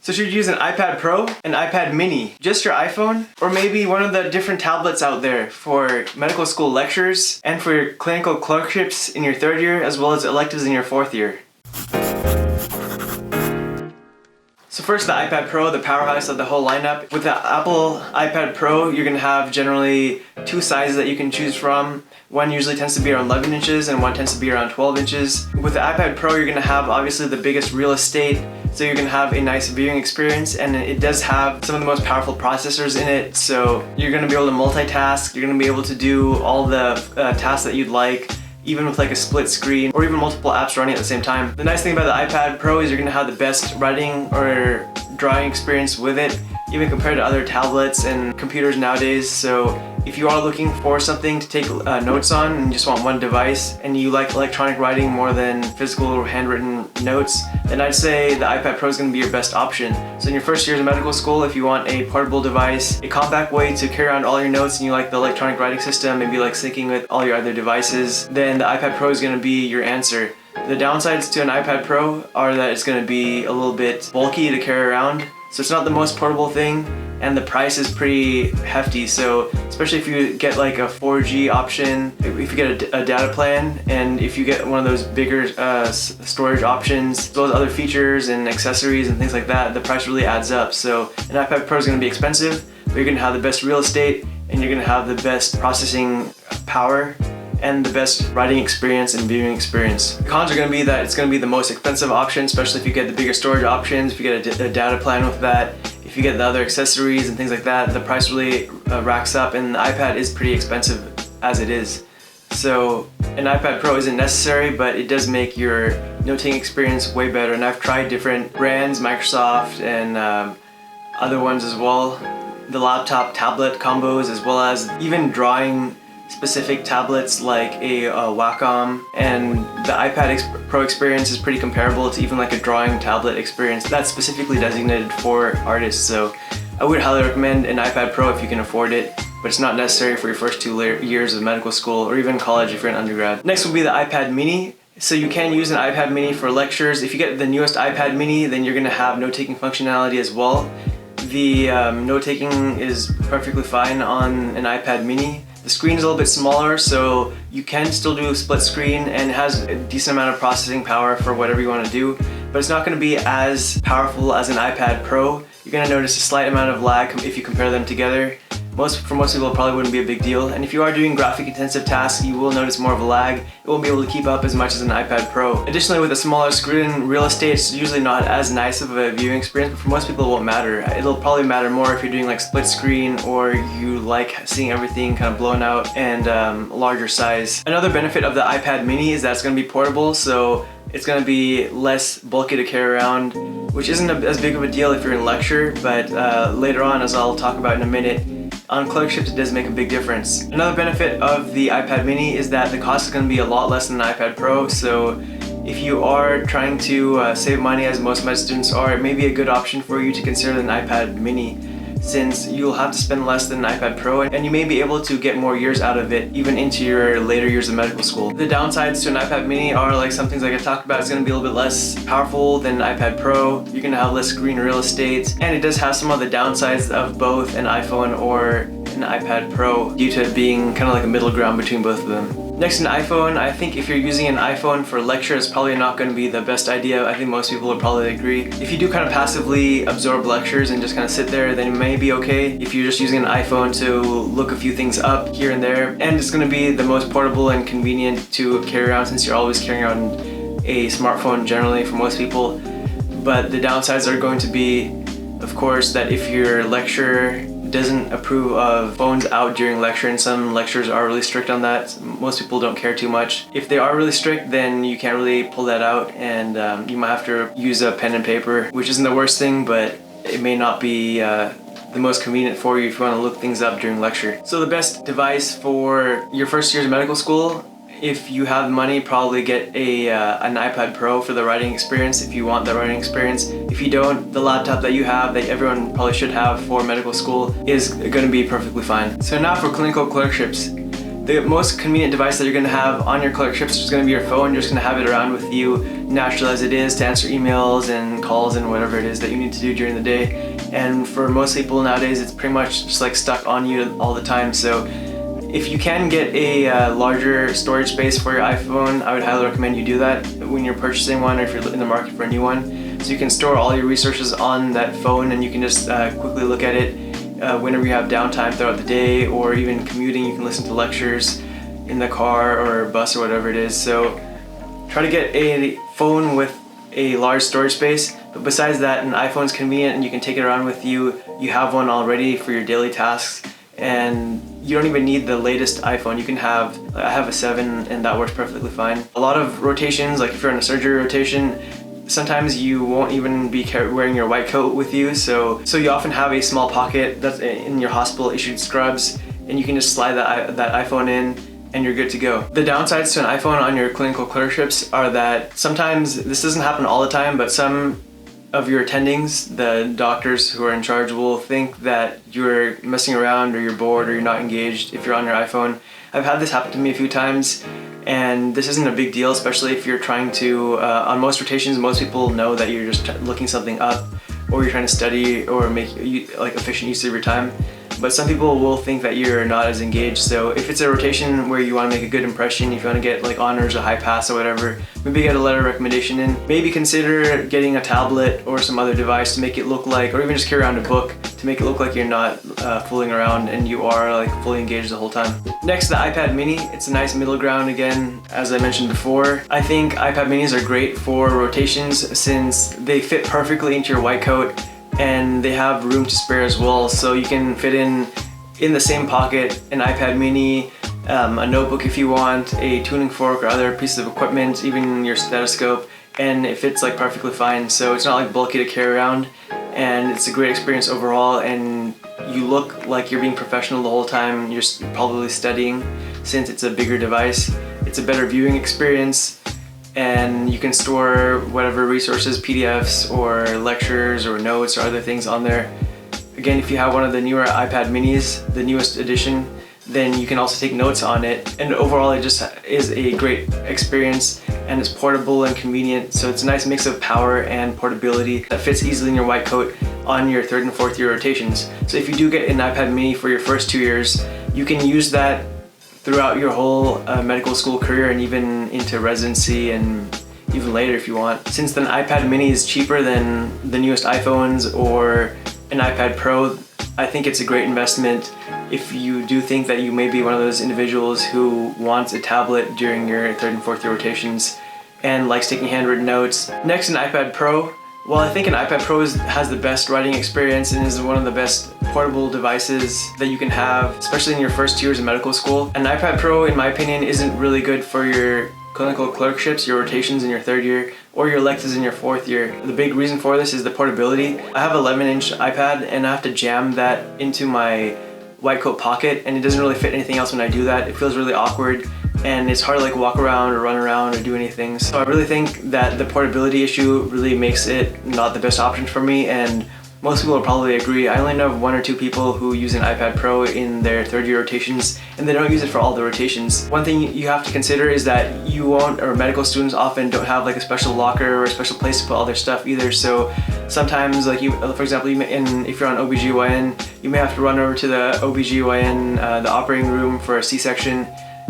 So should you use an iPad Pro, an iPad mini, just your iPhone, or maybe one of the different tablets out there for medical school lectures and for your clinical clerkships in your 3rd year as well as electives in your 4th year? So first, the iPad Pro, the powerhouse of the whole lineup. With the Apple iPad Pro, you're gonna have generally 2 sizes that you can choose from. One usually tends to be around 11 inches and one tends to be around 12 inches. With the iPad Pro, you're gonna have obviously the biggest real estate, so you're gonna have a nice viewing experience, and it does have some of the most powerful processors in it, so you're gonna be able to multitask, you're gonna be able to do all the tasks that you'd like, even with like a split screen or even multiple apps running at the same time. The nice thing about the iPad Pro is you're gonna have the best writing or drawing experience with it, even compared to other tablets and computers nowadays. So if you are looking for something to take notes on and just want one device, and you like electronic writing more than physical or handwritten notes, then I'd say the iPad Pro is going to be your best option. So in your first year of medical school, if you want a portable device, a compact way to carry around all your notes, and you like the electronic writing system, maybe like syncing with all your other devices, then the iPad Pro is going to be your answer. The downsides to an iPad Pro are that it's going to be a little bit bulky to carry around, so it's not the most portable thing, and the price is pretty hefty. So especially if you get like a 4G option, if you get a data plan, and if you get one of those bigger storage options, as well as other features and accessories and things like that, the price really adds up. So an iPad Pro is going to be expensive, but you're going to have the best real estate, and you're going to have the best processing power and the best writing experience and viewing experience. The cons are going to be that it's going to be the most expensive option, especially if you get the bigger storage options, if you get a data plan with that, if you get the other accessories and things like that, the price really racks up, and the iPad is pretty expensive as it is. So an iPad Pro isn't necessary, but it does make your note-taking experience way better, and I've tried different brands, Microsoft and other ones as well, the laptop tablet combos, as well as even drawing specific tablets like a Wacom, and the iPad Pro experience is pretty comparable to even like a drawing tablet experience that's specifically designated for artists. So I would highly recommend an iPad Pro if you can afford it, but it's not necessary for your first 2 years of medical school or even college if you're an undergrad. Next will be the iPad mini. So you can use an iPad mini for lectures. If you get the newest iPad mini, then you're gonna have note-taking functionality as well. The note-taking is perfectly fine on an iPad mini. The screen is a little bit smaller, so you can still do a split screen, and it has a decent amount of processing power for whatever you want to do, but it's not going to be as powerful as an iPad Pro. You're going to notice a slight amount of lag if you compare them together. For most people, it probably wouldn't be a big deal, and if you are doing graphic intensive tasks, you will notice more of a lag. It won't be able to keep up as much as an iPad Pro. Additionally, with a smaller screen, real estate is usually not as nice of a viewing experience, but for most people it won't matter. It'll probably matter more if you're doing like split screen, or you like seeing everything kind of blown out and larger size. Another benefit of the iPad mini is that it's going to be portable, so it's going to be less bulky to carry around, which isn't as big of a deal if you're in lecture, but later on, as I'll talk about in a minute, on clerkships it does make a big difference. Another benefit of the iPad mini is that the cost is going to be a lot less than an iPad Pro, so if you are trying to save money, as most med students are, it may be a good option for you to consider an iPad mini, since you'll have to spend less than an iPad Pro, and you may be able to get more years out of it even into your later years of medical school. The downsides to an iPad mini are like some things like I talked about. It's going to be a little bit less powerful than an iPad Pro, you're going to have less screen real estate, and it does have some of the downsides of both an iPhone or an iPad Pro due to it being kind of like a middle ground between both of them. Next, an iPhone. I think if you're using an iPhone for lecture, it's probably not going to be the best idea. I think most people would probably agree. If you do kind of passively absorb lectures and just kind of sit there, then it may be okay. If you're just using an iPhone to look a few things up here and there, and it's going to be the most portable and convenient to carry around since you're always carrying around a smartphone generally for most people. But the downsides are going to be, of course, that if your lecturer doesn't approve of phones out during lecture, and some lecturers are really strict on that. Most people don't care too much. If they are really strict, then you can't really pull that out, and you might have to use a pen and paper, which isn't the worst thing, but it may not be the most convenient for you if you want to look things up during lecture. So the best device for your first year of medical school, if you have money, probably get an iPad Pro for the writing experience if you want that writing experience. If you don't, the laptop that you have, that everyone probably should have for medical school, is going to be perfectly fine. So now for clinical clerkships. The most convenient device that you're going to have on your clerkships is going to be your phone. You're just going to have it around with you, natural as it is, to answer emails and calls and whatever it is that you need to do during the day. And for most people nowadays, it's pretty much just like stuck on you all the time. So if you can get a larger storage space for your iPhone, I would highly recommend you do that when you're purchasing one or if you're in the market for a new one. So you can store all your resources on that phone and you can just quickly look at it whenever you have downtime throughout the day, or even commuting. You can listen to lectures in the car or bus or whatever it is. So try to get a phone with a large storage space. But besides that, an iPhone's convenient and you can take it around with you. You have one already for your daily tasks, and you don't even need the latest iPhone. You can have, I have a 7 and that works perfectly fine. A lot of rotations, like if you're on a surgery rotation, sometimes you won't even be wearing your white coat with you, so you often have a small pocket that's in your hospital issued scrubs, and you can just slide that iPhone in and you're good to go. The downsides to an iPhone on your clinical clerkships are that sometimes, this doesn't happen all the time, but some of your attendings, the doctors who are in charge, will think that you're messing around or you're bored or you're not engaged if you're on your iPhone. I've had this happen to me a few times, and this isn't a big deal, especially if you're trying to, on most rotations, most people know that you're just looking something up, or you're trying to study or make like efficient use of your time. But some people will think that you're not as engaged. So if it's a rotation where you want to make a good impression, if you want to get like honors or high pass or whatever, maybe get a letter of recommendation in. Maybe consider getting a tablet or some other device to make it look like, or even just carry around a book to make it look like you're not fooling around and you are like fully engaged the whole time. Next, the iPad mini. It's a nice middle ground again, as I mentioned before. I think iPad minis are great for rotations since they fit perfectly into your white coat, and they have room to spare as well, so you can fit in the same pocket an iPad mini, a notebook if you want, a tuning fork or other pieces of equipment, even your stethoscope, and it fits like perfectly fine. So it's not like bulky to carry around, and it's a great experience overall, and you look like you're being professional the whole time. You're probably studying since it's a bigger device. It's a better viewing experience, and you can store whatever resources, PDFs or lectures or notes or other things on there. Again, if you have one of the newer iPad minis, the newest edition, then you can also take notes on it. And overall, it just is a great experience, and it's portable and convenient. So it's a nice mix of power and portability that fits easily in your white coat on your 3rd and 4th year rotations. So if you do get an iPad mini for your first 2 years, you can use that throughout your whole medical school career and even into residency and even later if you want. Since the iPad mini is cheaper than the newest iPhones or an iPad Pro, I think it's a great investment if you do think that you may be one of those individuals who wants a tablet during your 3rd and 4th year rotations and likes taking handwritten notes. Next, an iPad Pro. Well, I think an iPad Pro has the best writing experience and is one of the best portable devices that you can have, especially in your first 2 years of medical school. An iPad Pro, in my opinion, isn't really good for your clinical clerkships, your rotations in your 3rd year, or your electives in your 4th year. The big reason for this is the portability. I have an 11-inch iPad and I have to jam that into my white coat pocket, and it doesn't really fit anything else when I do that. It feels really awkward, and it's hard to like walk around or run around or do anything. So I really think that the portability issue really makes it not the best option for me, and most people will probably agree. I only know of 1 or 2 people who use an iPad Pro in their 3rd year rotations, and they don't use it for all the rotations. One thing you have to consider is that you won't, or medical students often don't have like a special locker or a special place to put all their stuff either. So sometimes, like you, for example, if you're on OBGYN, you may have to run over to the OBGYN, the operating room for a C-section,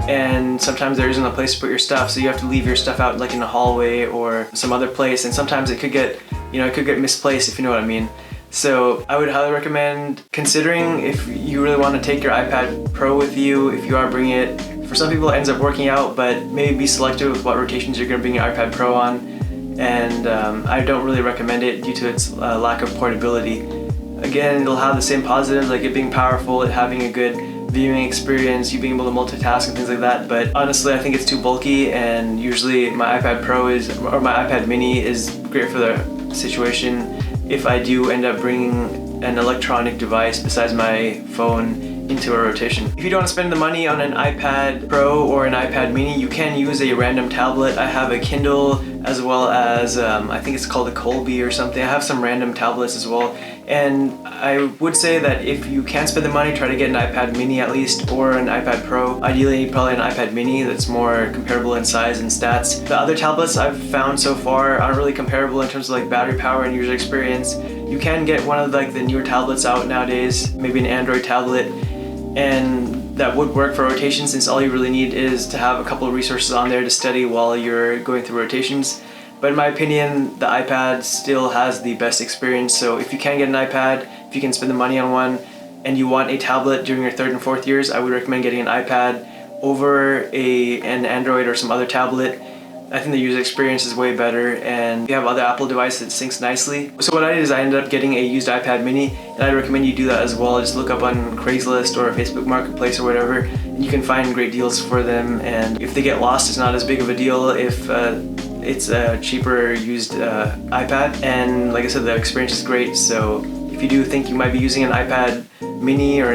and sometimes there isn't a place to put your stuff, so you have to leave your stuff out like in a hallway or some other place, and sometimes it could get, it could get misplaced, if you know what I mean. So I would highly recommend considering if you really want to take your iPad Pro with you, if you are bringing it. For some people it ends up working out, but maybe be selective with what rotations you're going to bring your iPad Pro on, and I don't really recommend it due to its lack of portability. Again, it'll have the same positives, like it being powerful, it having a good viewing experience, you being able to multitask and things like that, but honestly I think it's too bulky, and usually my iPad Pro or my iPad mini is great for the situation if I do end up bringing an electronic device besides my phone into a rotation. If you don't want to spend the money on an iPad Pro or an iPad mini, you can use a random tablet. I have a Kindle as well as I think it's called a Colby or something. I have some random tablets as well. And I would say that if you can't spend the money, try to get an iPad mini at least, or an iPad Pro. Ideally, probably an iPad mini that's more comparable in size and stats. The other tablets I've found so far aren't really comparable in terms of like battery power and user experience. You can get one of like the newer tablets out nowadays, maybe an Android tablet, and that would work for rotation, since all you really need is to have a couple of resources on there to study while you're going through rotations. But in my opinion, the iPad still has the best experience. So if you can get an iPad, if you can spend the money on one, and you want a tablet during your 3rd and 4th years, I would recommend getting an iPad over an Android or some other tablet. I think the user experience is way better, and if you have other Apple devices, it syncs nicely. So what I did is I ended up getting a used iPad mini, and I'd recommend you do that as well. Just look up on Craigslist or Facebook Marketplace or whatever, and you can find great deals for them. And if they get lost, it's not as big of a deal if it's a cheaper used iPad. And like I said, the experience is great. So if you do think you might be using an iPad mini or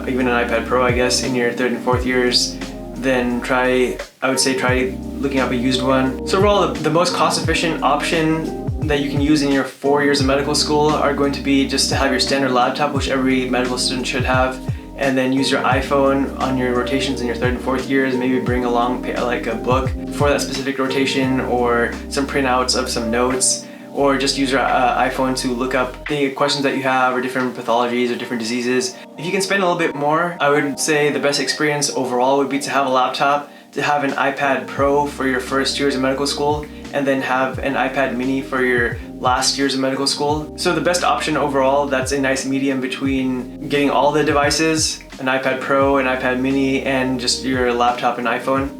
even an iPad Pro, I guess, in your 3rd and 4th years, then I would say try looking up a used one. So overall, the most cost-efficient option that you can use in your 4 years of medical school are going to be just to have your standard laptop, which every medical student should have, and then use your iPhone on your rotations in your 3rd and 4th years. Maybe bring along like a book for that specific rotation, or some printouts of some notes, or just use your iPhone to look up the questions that you have, or different pathologies or different diseases. If you can spend a little bit more, I would say the best experience overall would be to have a laptop, to have an iPad Pro for your 1st years of medical school, and then have an iPad mini for your last years of medical school. So the best option overall, that's a nice medium between getting all the devices, an iPad Pro, an iPad mini, and just your laptop and iPhone,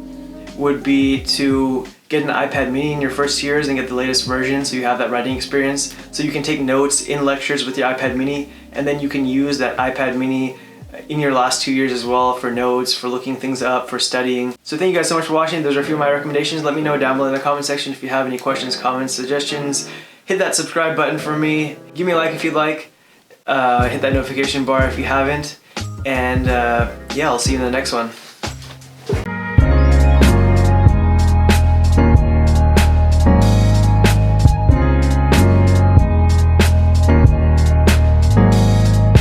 would be to get an iPad mini in your 1st years and get the latest version, so you have that writing experience. So you can take notes in lectures with your iPad mini, and then you can use that iPad mini in your last 2 years as well for notes, for looking things up, for studying. So thank you guys so much for watching. Those are a few of my recommendations. Let me know down below in the comment section if you have any questions, comments, suggestions. Hit that subscribe button for me. Give me a like if you'd like. Hit that notification bar if you haven't. And yeah, I'll see you in the next one.